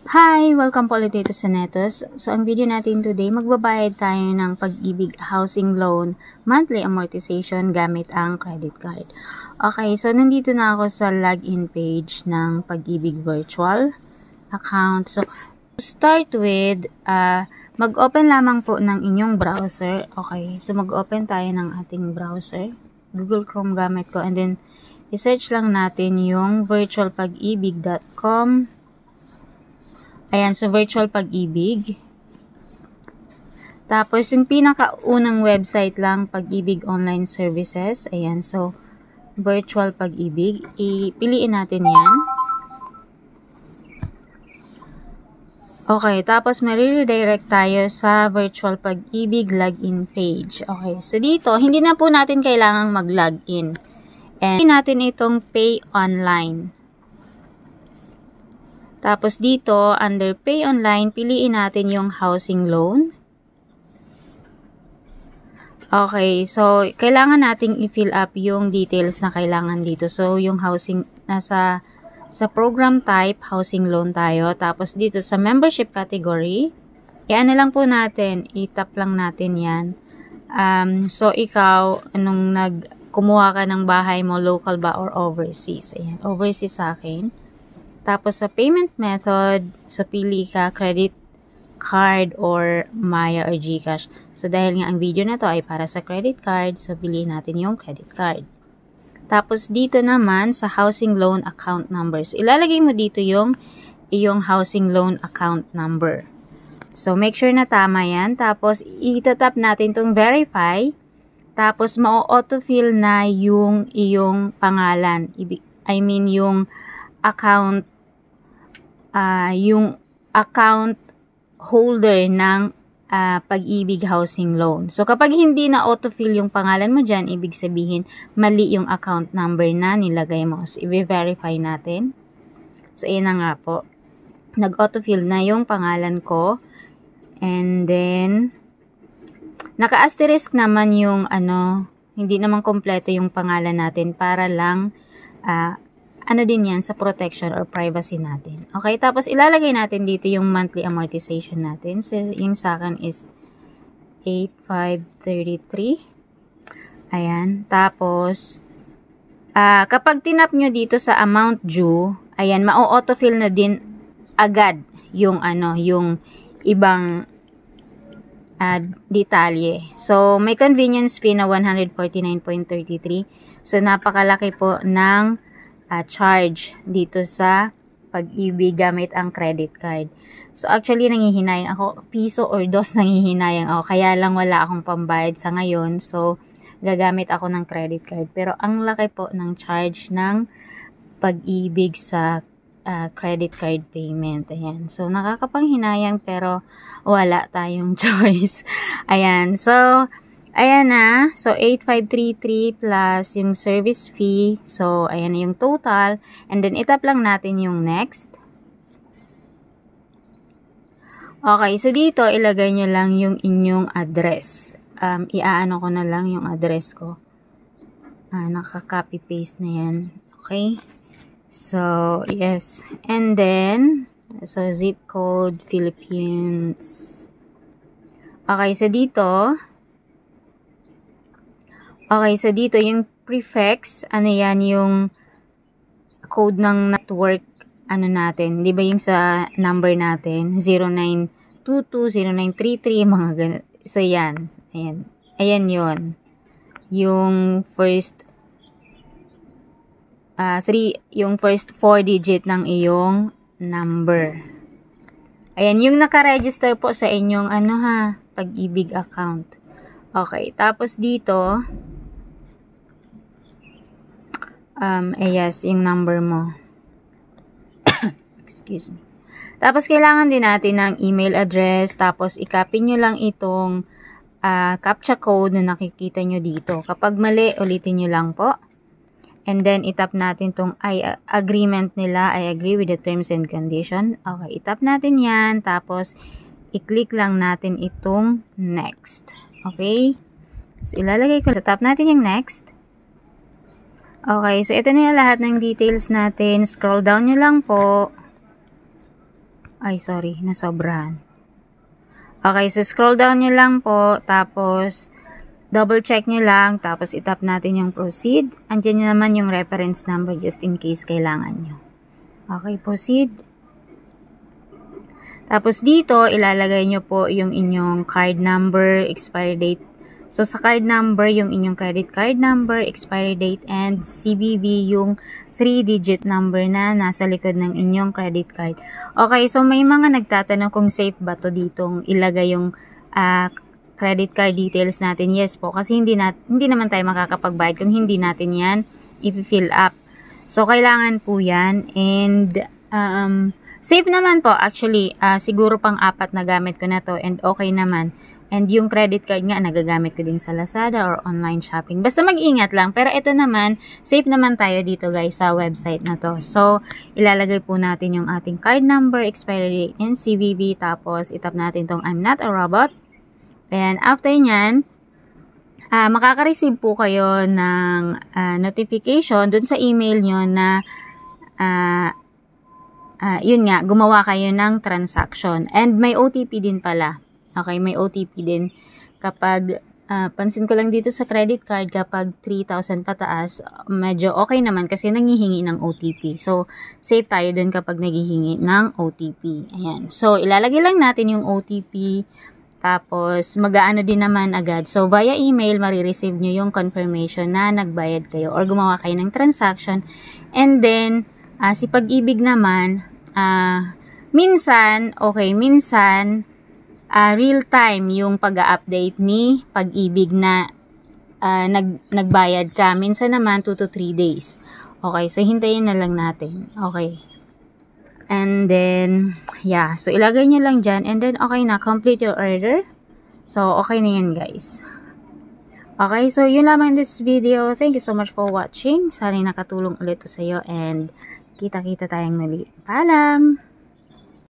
Hi! Welcome po ulit dito sa Netos. So, ang video natin today, magbabayad tayo ng Pag-ibig Housing Loan monthly amortization gamit ang credit card. Okay, so nandito na ako sa login page ng Pag-ibig virtual account. So, to start with, mag-open lamang po ng inyong browser. Okay, so mag-open tayo ng ating browser. Google Chrome gamit ko, and then i-search lang natin yung virtualpag-ibig.com. Ayan, so virtual pag-ibig. Tapos, yung pinakaunang website lang, Pag-ibig Online Services. Ayan, so virtual pag-ibig. Ipiliin natin yan. Okay, tapos mariredirect tayo sa virtual pag-ibig login page. Okay, so dito, hindi na po natin kailangang mag-login. And natin itong pay online. Tapos dito, under Pay Online, piliin natin yung housing loan. Okay, so kailangan nating i-fill up yung details na kailangan dito. So, yung housing, sa program type, housing loan tayo. Tapos dito sa membership category, i-ano lang po natin, i-tap lang natin yan. So, ikaw, anong kumuha ka ng bahay mo, local ba or overseas? Ayan, overseas sa akin. Tapos, sa payment method, so pili ka credit card or Maya or GCash. So, dahil nga ang video na to ay para sa credit card, so piliin natin yung credit card. Tapos, dito naman sa housing loan account numbers, ilalagay mo dito yung iyong housing loan account number. So, make sure na tama yan. Tapos, itatap natin tong verify. Tapos, ma-autofill na yung iyong pangalan. I mean, yung account holder ng Pag-ibig Housing Loan. So, kapag hindi na autofill yung pangalan mo dyan, ibig sabihin, mali yung account number na nilagay mo. So, i-verify natin. So, ayan na nga po. Nag-autofill na yung pangalan ko. And then, naka-asterisk naman yung hindi naman kompleto yung pangalan natin para lang din yan sa protection or privacy natin. Okay, tapos ilalagay natin dito yung monthly amortization natin. So, yung sa akin is 8,533. Ayan, tapos kapag tinap nyo dito sa amount due, ayan, ma-autofill na din agad yung yung ibang detalye. So, may convenience fee na 149.33. So, napakalaki po ng charge dito sa Pag-ibig gamit ang credit card. So, actually, nangihinayang ako. Piso or dos nangihinayang ako. Kaya lang wala akong pambayad sa ngayon. So, gagamit ako ng credit card. Pero, ang laki po ng charge ng Pag-ibig sa credit card payment. Ayan. So, nakakapanghinayang pero wala tayong choice. Ayan. So, ayan na. So, 8,533 plus yung service fee. So, ayan na yung total. And then, itap lang natin yung next. Okay. So, dito, ilagay nyo lang yung inyong address. Iaano ko na lang yung address ko. Naka-copy-paste na yan. Okay. So, yes. And then, so, zip code, Philippines. Okay. So, dito, yung prefix, yan yung code ng network, natin. Di ba yung sa number natin? 0922, 0933, mga ganun. So, yan. Ayan. Ayan yun. Yung first, yung first 4 digit ng iyong number. Ayan, yung naka-register po sa inyong, Pag-ibig account. Okay. Tapos dito, yes, yung number mo. Excuse me. Tapos, kailangan din natin ng email address. Tapos, i-copy nyo lang itong CAPTCHA code na nakikita nyo dito. Kapag mali, ulitin nyo lang po. And then, itap natin itong agreement nila. I agree with the terms and condition. Okay, itap natin yan. Tapos, i-click lang natin itong next. Okay? So, ilalagay ko. Tap natin yung next. Okay, so ito na yung lahat ng details natin. Scroll down nyo lang po. Ay, sorry, nasobrahan. Okay, so scroll down nyo lang po, tapos double check nyo lang, tapos itap natin yung proceed. Andyan nyo naman yung reference number just in case kailangan nyo. Okay, proceed. Tapos dito, ilalagay nyo po yung inyong card number, expiry date. So, sa card number, yung inyong credit card number, expiry date, and CVV, yung 3-digit number na nasa likod ng inyong credit card. Okay, so may mga nagtatanong kung safe ba to ditong ilagay yung credit card details natin. Yes po, kasi hindi naman tayo makakapagbayad kung hindi natin yan i-fill up. So, kailangan po yan, and safe naman po, actually, siguro pang 4 na gamit ko na to, and okay naman. And yung credit card nga, nagagamit ko din sa Lazada or online shopping. Basta mag-ingat lang. Pero ito naman, safe naman tayo dito guys sa website na to. So, ilalagay po natin yung ating card number, expiry date, and CVV. Tapos, itap natin tong I'm not a robot. And after nyan, makaka-receive po kayo ng notification dun sa email nyo na yun nga, gumawa kayo ng transaction. And may OTP din pala. Okay, may OTP din. Kapag, pansin ko lang dito sa credit card, kapag 3,000 pataas, medyo okay naman kasi nangihingi ng OTP. So, safe tayo dun kapag naghihingi ng OTP. Ayan. So, ilalagay lang natin yung OTP. Tapos, mag-aano din naman agad. So, via email, marireceive nyo yung confirmation na nagbayad kayo or gumawa kayo ng transaction. And then, si Pag-ibig naman, minsan, real time yung pag-update ni Pag-ibig na nagbayad ka. Minsan naman 2 to 3 days. Okay, so hintayin na lang natin. Okay. And then, yeah. So, ilagay nyo lang dyan. And then, okay na. Complete your order. So, okay na yan, guys. Okay, so yun lamang this video. Thank you so much for watching. Sana nakatulong ulit to sa'yo. And kita-kita tayong muli. Paalam!